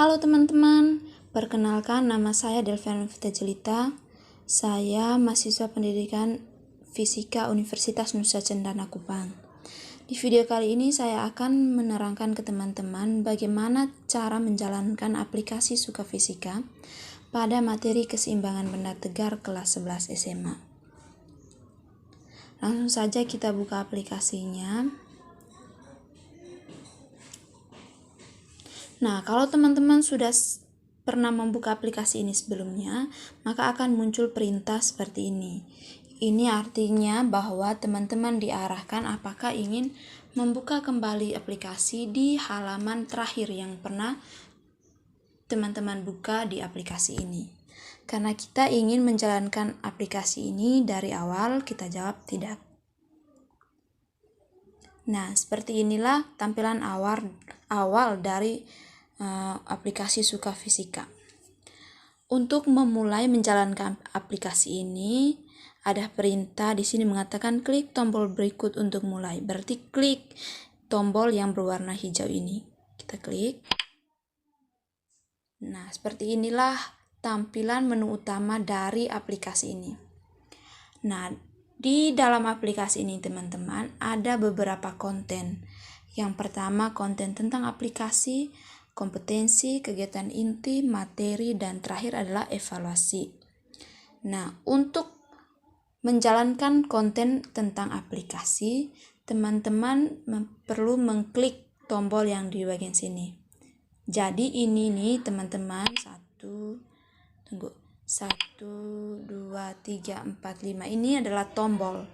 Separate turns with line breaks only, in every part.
Halo teman-teman, perkenalkan nama saya Delviana Vita Jelita. Saya mahasiswa pendidikan Fisika Universitas Nusa Cendana Kupang. Di video kali ini saya akan menerangkan ke teman-teman bagaimana cara menjalankan aplikasi Suka Fisika pada materi keseimbangan benda tegar kelas 11 SMA. Langsung saja kita buka aplikasinya. Nah, kalau teman-teman sudah pernah membuka aplikasi ini sebelumnya, maka akan muncul perintah seperti ini. Ini artinya bahwa teman-teman diarahkan apakah ingin membuka kembali aplikasi di halaman terakhir yang pernah teman-teman buka di aplikasi ini. Karena kita ingin menjalankan aplikasi ini dari awal, kita jawab tidak. Nah, seperti inilah tampilan awal dari aplikasi Suka Fisika. Untuk memulai menjalankan aplikasi ini, ada perintah di sini mengatakan klik tombol berikut untuk mulai. Berarti klik tombol yang berwarna hijau ini. Kita klik. Nah, seperti inilah tampilan menu utama dari aplikasi ini. Nah, di dalam aplikasi ini teman-teman ada beberapa konten. Yang pertama konten tentang aplikasi, kompetensi, kegiatan inti, materi, dan terakhir adalah evaluasi. Nah, untuk menjalankan konten tentang aplikasi, teman-teman perlu mengklik tombol yang di bagian sini. Jadi ini nih teman-teman, 1, 2, 3, 4, 5. Ini adalah tombol.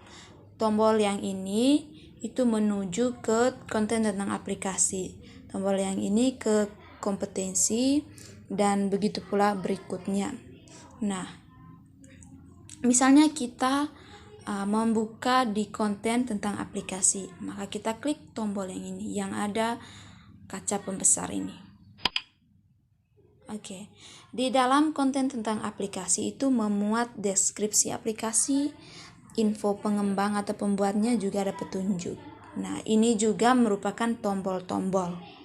Tombol yang ini itu menuju ke konten tentang aplikasi. Tombol yang ini ke kompetensi dan begitu pula berikutnya. Nah, misalnya kita membuka di konten tentang aplikasi, maka kita klik tombol yang ini yang ada kaca pembesar ini. Oke. Di dalam konten tentang aplikasi itu memuat deskripsi aplikasi, info pengembang atau pembuatnya, juga ada petunjuk. Nah, ini juga merupakan tombol-tombol.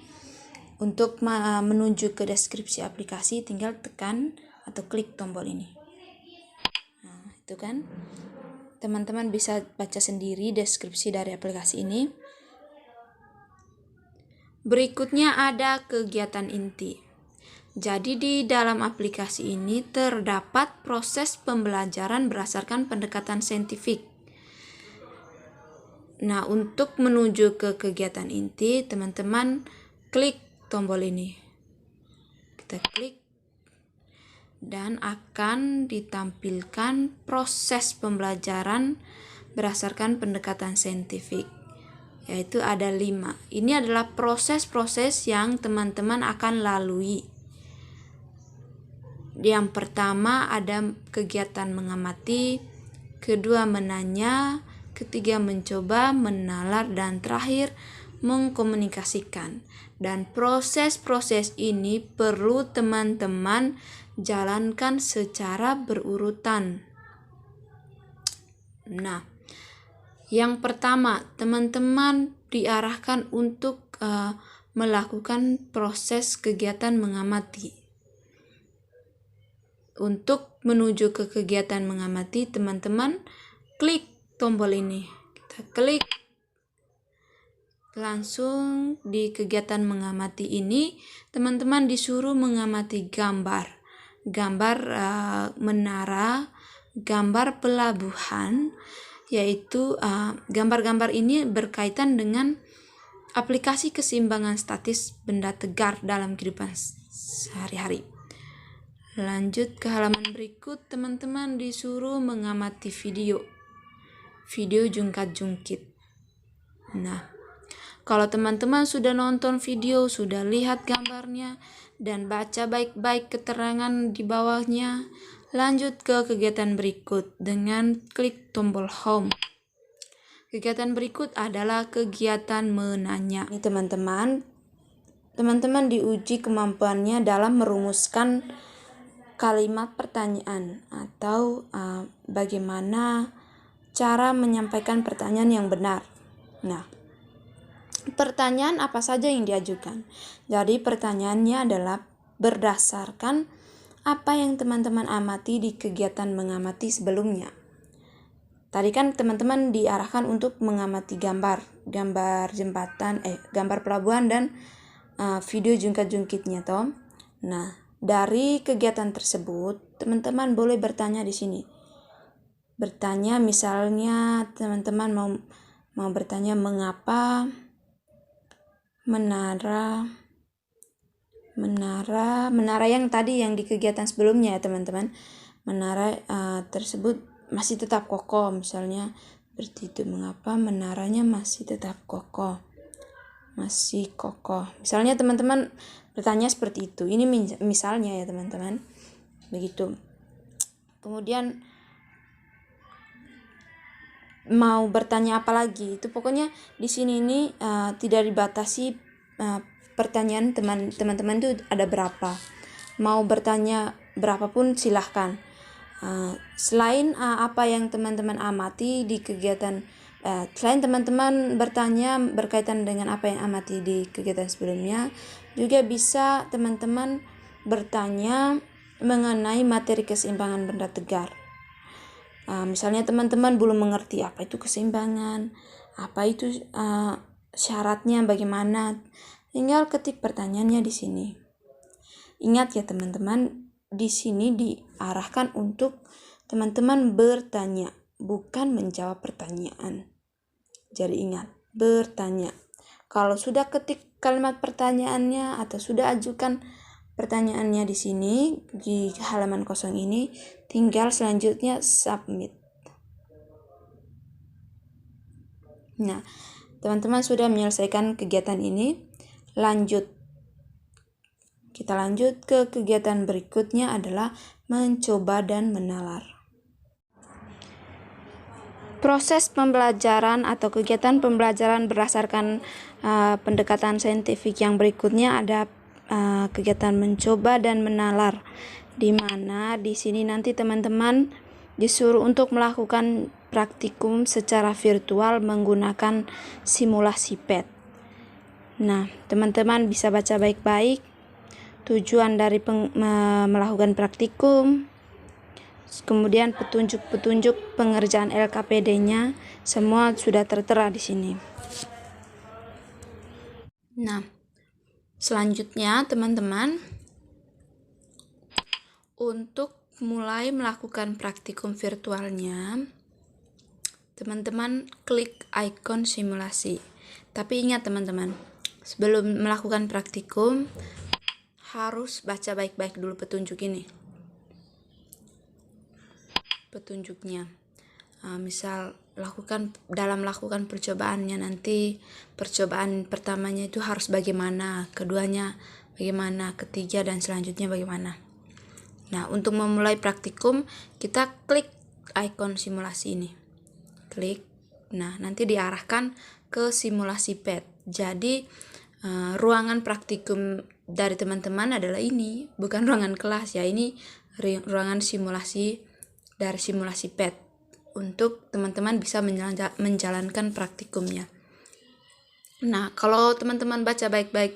Untuk menuju ke deskripsi aplikasi, tinggal tekan atau klik tombol ini. Nah, itu kan. Teman-teman bisa baca sendiri deskripsi dari aplikasi ini. Berikutnya ada kegiatan inti. Jadi di dalam aplikasi ini terdapat proses pembelajaran berdasarkan pendekatan saintifik. Nah, untuk menuju ke kegiatan inti, teman-teman klik tombol ini. Kita klik dan akan ditampilkan proses pembelajaran berdasarkan pendekatan saintifik, yaitu ada 5. Ini adalah proses-proses yang teman-teman akan lalui. Yang pertama ada kegiatan mengamati, kedua menanya, ketiga mencoba, menalar, dan terakhir mengkomunikasikan. Dan proses-proses ini perlu teman-teman jalankan secara berurutan. Nah, yang pertama, teman-teman diarahkan untuk melakukan proses kegiatan mengamati. Untuk menuju ke kegiatan mengamati, teman-teman klik tombol ini. Kita klik. Langsung di kegiatan mengamati ini, teman-teman disuruh mengamati gambar menara, gambar pelabuhan, yaitu gambar-gambar ini berkaitan dengan aplikasi keseimbangan statis benda tegar dalam kehidupan sehari-hari. Lanjut ke halaman berikut, teman-teman disuruh mengamati video jungkat-jungkit. Nah, kalau teman-teman sudah nonton video, sudah lihat gambarnya, dan baca baik-baik keterangan di bawahnya, lanjut ke kegiatan berikut dengan klik tombol home. Kegiatan berikut adalah kegiatan menanya. Ini teman-teman diuji kemampuannya dalam merumuskan kalimat pertanyaan atau bagaimana cara menyampaikan pertanyaan yang benar. Nah, pertanyaan apa saja yang diajukan? Jadi pertanyaannya adalah berdasarkan apa yang teman-teman amati di kegiatan mengamati sebelumnya. Tadi kan teman-teman diarahkan untuk mengamati gambar jembatan, gambar pelabuhan dan video jungkat-jungkitnya toh. Nah, dari kegiatan tersebut, teman-teman boleh bertanya di sini. Bertanya misalnya teman-teman mau bertanya mengapa menara yang tadi yang di kegiatan sebelumnya ya teman-teman. Menara tersebut masih tetap kokoh, misalnya seperti itu. Mengapa menaranya masih tetap kokoh? Masih kokoh. Misalnya teman-teman bertanya seperti itu. Ini misalnya ya teman-teman. Begitu. Kemudian mau bertanya apa lagi? Itu pokoknya di sini ini tidak dibatasi pertanyaan teman-teman itu ada berapa. Mau bertanya berapapun silahkan. Selain apa yang teman-teman amati di kegiatan, selain teman-teman bertanya berkaitan dengan apa yang amati di kegiatan sebelumnya, juga bisa teman-teman bertanya mengenai materi keseimbangan benda tegar. Misalnya teman-teman belum mengerti apa itu keseimbangan, apa itu syaratnya bagaimana, tinggal ketik pertanyaannya di sini. Ingat ya teman-teman, di sini diarahkan untuk teman-teman bertanya, bukan menjawab pertanyaan. Jadi ingat, bertanya. Kalau sudah ketik kalimat pertanyaannya atau sudah ajukan pertanyaannya di sini di halaman kosong ini, tinggal selanjutnya submit. Nah, teman-teman sudah menyelesaikan kegiatan ini, kita lanjut ke kegiatan berikutnya adalah mencoba dan menalar. Proses pembelajaran atau kegiatan pembelajaran berdasarkan pendekatan saintifik yang berikutnya ada kegiatan mencoba dan menalar, di mana di sini nanti teman-teman disuruh untuk melakukan praktikum secara virtual menggunakan simulasi PET. Nah, teman-teman bisa baca baik-baik tujuan dari melakukan praktikum, kemudian petunjuk-petunjuk pengerjaan LKPD-nya, semua sudah tertera di sini. Nah, selanjutnya teman-teman, untuk mulai melakukan praktikum virtualnya, teman-teman klik ikon simulasi. Tapi ingat teman-teman, sebelum melakukan praktikum harus baca baik-baik dulu petunjuknya. Misal dalam melakukan percobaannya nanti, percobaan pertamanya itu harus bagaimana, keduanya bagaimana, ketiga dan selanjutnya bagaimana. Nah, untuk memulai praktikum kita klik ikon simulasi ini. Klik. Nah, nanti diarahkan ke simulasi PET. Jadi ruangan praktikum dari teman-teman adalah ini, bukan ruangan kelas ya. Ini ruangan simulasi dari simulasi PET untuk teman-teman bisa menjalankan praktikumnya. Nah, kalau teman-teman baca baik-baik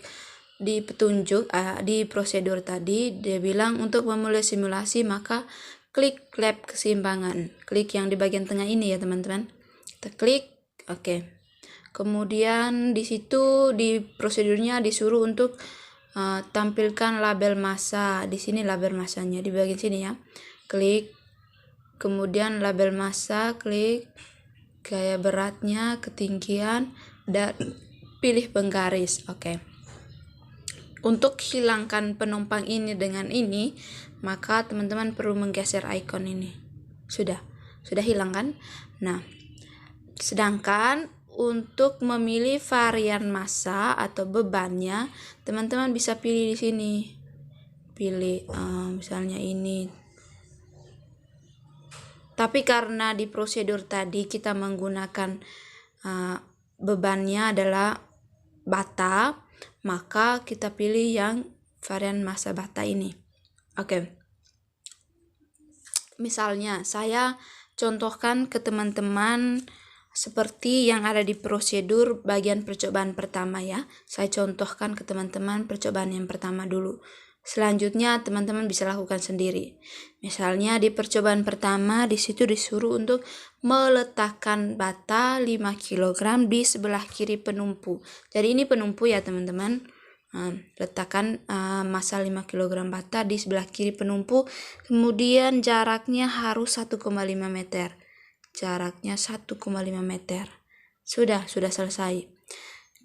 di petunjuk di prosedur tadi, dia bilang untuk memulai simulasi maka klik lab keseimbangan. Klik yang di bagian tengah ini ya teman-teman. Kita klik, oke. Kemudian di situ di prosedurnya disuruh untuk tampilkan label massa. Di sini label massanya di bagian sini ya. Klik. Kemudian label massa, klik gaya beratnya, ketinggian, dan pilih penggaris. Oke. Untuk hilangkan penumpang ini dengan ini, maka teman-teman perlu menggeser ikon ini. Sudah hilang kan? Nah, sedangkan untuk memilih varian massa atau bebannya, teman-teman bisa pilih di sini. Pilih misalnya ini. Tapi karena di prosedur tadi kita menggunakan bebannya adalah bata, maka kita pilih yang varian massa bata ini. Oke. Misalnya saya contohkan ke teman-teman seperti yang ada di prosedur bagian percobaan pertama ya. Saya contohkan ke teman-teman percobaan yang pertama dulu. selanjutnya teman-teman bisa lakukan sendiri. Misalnya di percobaan pertama di situ disuruh untuk meletakkan bata 5 kg di sebelah kiri penumpu. Jadi ini penumpu ya teman-teman. Letakkan massa 5 kg bata di sebelah kiri penumpu, kemudian jaraknya harus 1,5 meter. Jaraknya 1,5 meter. Sudah selesai.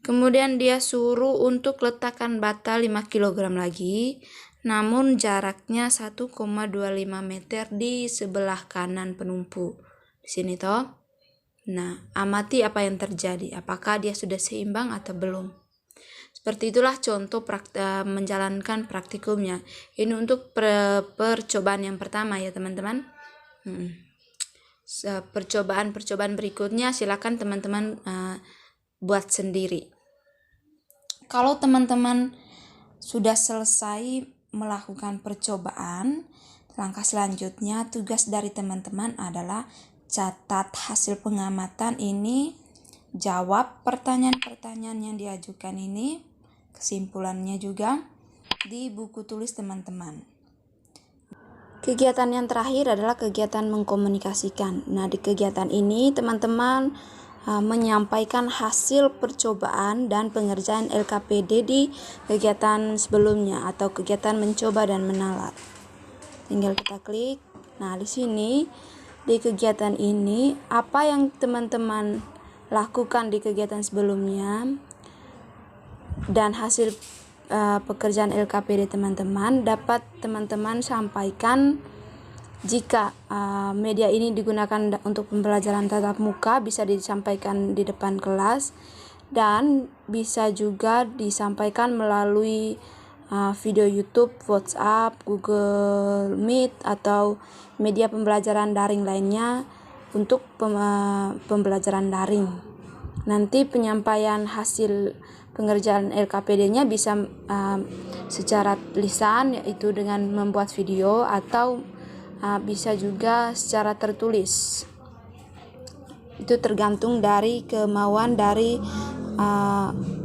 Kemudian dia suruh untuk letakkan bata 5 kg lagi, namun jaraknya 1,25 meter di sebelah kanan penumpu. Di sini toh. Nah, amati apa yang terjadi. Apakah dia sudah seimbang atau belum? Seperti itulah contoh menjalankan praktikumnya. Ini untuk percobaan yang pertama ya teman-teman. Percobaan berikutnya silakan teman-teman buat sendiri. Kalau teman-teman sudah selesai melakukan percobaan, langkah selanjutnya tugas dari teman-teman adalah catat hasil pengamatan ini, jawab pertanyaan-pertanyaan yang diajukan ini, kesimpulannya juga di buku tulis teman-teman. Kegiatan yang terakhir adalah kegiatan mengkomunikasikan. Nah, di kegiatan ini teman-teman menyampaikan hasil percobaan dan pengerjaan LKPD di kegiatan sebelumnya atau kegiatan mencoba dan menalar. Tinggal kita klik. Nah, di sini di kegiatan ini apa yang teman-teman lakukan di kegiatan sebelumnya dan hasil pekerjaan LKPD teman-teman dapat teman-teman sampaikan. Jika media ini digunakan untuk pembelajaran tatap muka, bisa disampaikan di depan kelas dan bisa juga disampaikan melalui video YouTube, WhatsApp, Google Meet atau media pembelajaran daring lainnya untuk pembelajaran daring. Nanti penyampaian hasil pengerjaan LKPD-nya bisa secara lisan, yaitu dengan membuat video, atau bisa juga secara tertulis. Itu tergantung dari kemauan dari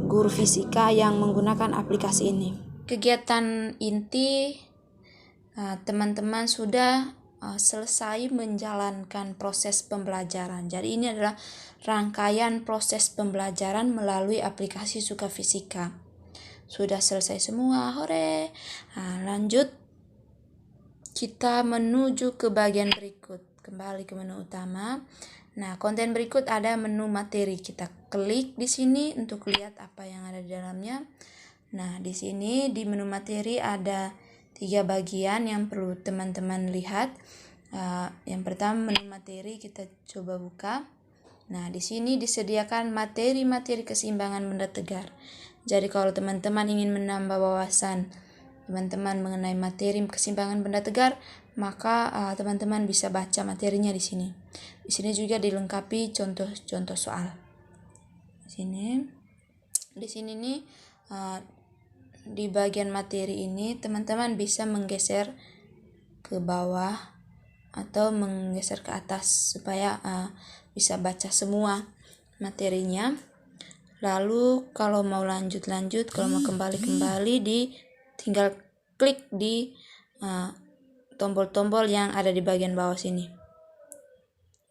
guru fisika yang menggunakan aplikasi ini. Kegiatan inti teman-teman sudah selesai menjalankan proses pembelajaran. Jadi ini adalah rangkaian proses pembelajaran melalui aplikasi Suka Fisika. Sudah selesai semua, hore. Lanjut kita menuju ke bagian berikut. Kembali ke menu utama. Nah, konten berikut ada menu materi. Kita klik di sini untuk lihat apa yang ada di dalamnya. Nah, di sini di menu materi ada 3 bagian yang perlu teman-teman lihat. Yang pertama menu materi, kita coba buka. Nah, di sini disediakan materi-materi keseimbangan benda tegar. Jadi kalau teman-teman ingin menambah wawasan teman-teman mengenai materi keseimbangan benda tegar, maka teman-teman bisa baca materinya di sini. Di sini juga dilengkapi contoh-contoh soal. Di sini nih di bagian materi ini teman-teman bisa menggeser ke bawah atau menggeser ke atas supaya bisa baca semua materinya. Lalu kalau mau lanjut, kalau mau kembali tinggal klik di tombol-tombol yang ada di bagian bawah sini.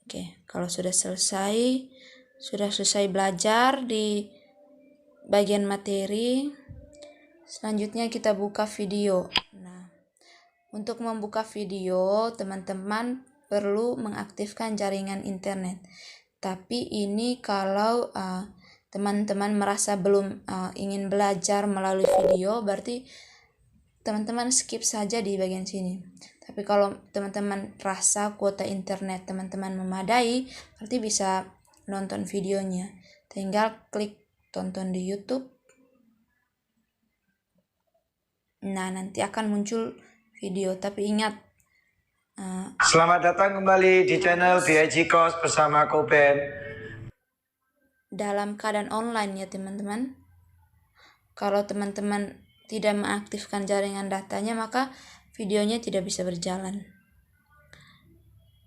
Oke, kalau sudah selesai belajar di bagian materi, selanjutnya kita buka video. Nah, untuk membuka video, teman-teman perlu mengaktifkan jaringan internet. Tapi ini kalau teman-teman merasa belum ingin belajar melalui video, berarti teman-teman skip saja di bagian sini. Tapi kalau teman-teman rasa kuota internet teman-teman memadai, berarti bisa nonton videonya. Tinggal klik tonton di YouTube. Nah, nanti akan muncul video. Tapi ingat,
selamat datang kembali di channel BIG Course bersama Koben.
Dalam keadaan online ya teman-teman. Kalau teman-teman tidak mengaktifkan jaringan datanya, maka videonya tidak bisa berjalan.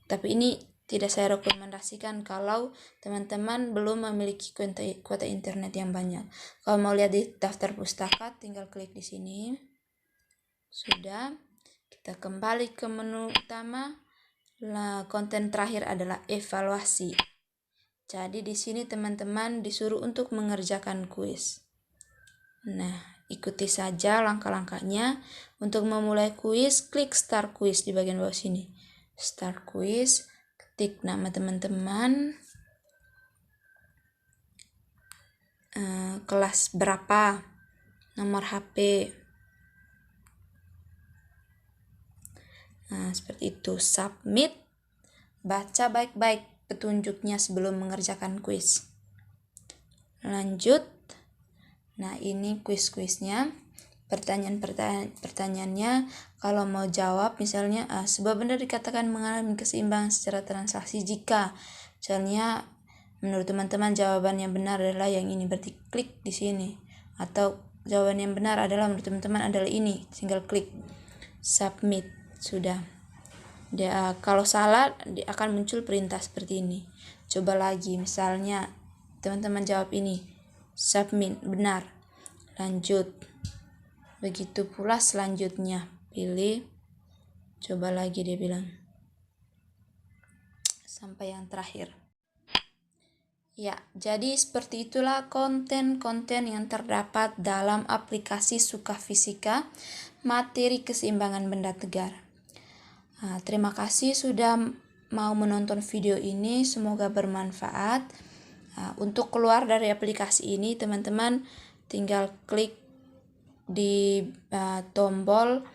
Tapi ini tidak saya rekomendasikan kalau teman-teman belum memiliki kuota internet yang banyak. Kalau mau lihat di daftar pustaka, tinggal klik di sini. Sudah, kita kembali ke menu utama. Konten terakhir adalah evaluasi. Jadi di sini teman-teman disuruh untuk mengerjakan kuis. Nah, ikuti saja langkah-langkahnya. Untuk memulai kuis, klik Start Quiz di bagian bawah sini. Start Quiz, ketik nama teman-teman, kelas berapa, nomor HP. Nah, seperti itu. Submit. Baca baik-baik petunjuknya sebelum mengerjakan kuis. Lanjut. Nah, ini kuis-kuisnya. Pertanyaannya, kalau mau jawab misalnya sebuah benda dikatakan mengalami keseimbangan secara transaksi jika misalnya menurut teman-teman jawaban yang benar adalah yang ini, berarti klik di sini. Atau jawaban yang benar adalah menurut teman-teman adalah ini, tinggal klik submit. Sudah. Kalau salah akan muncul perintah seperti ini. Coba lagi, misalnya teman-teman jawab ini, submit, benar. Lanjut. Begitu pula selanjutnya, pilih, coba lagi dia bilang, sampai yang terakhir. Ya, jadi seperti itulah konten-konten yang terdapat dalam aplikasi Sukafisika, materi keseimbangan benda tegar. Terima kasih sudah mau menonton video ini, semoga bermanfaat. Untuk keluar dari aplikasi ini, teman-teman tinggal klik di tombol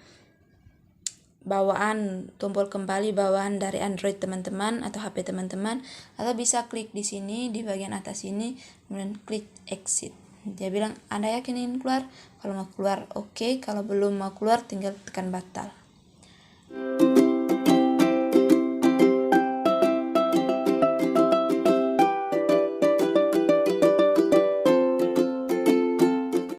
kembali bawaan dari Android teman-teman atau HP teman-teman, atau bisa klik di sini di bagian atas ini, kemudian klik exit. Dia bilang, Anda yakin ingin keluar? Kalau mau keluar oke, kalau belum mau keluar tinggal tekan batal.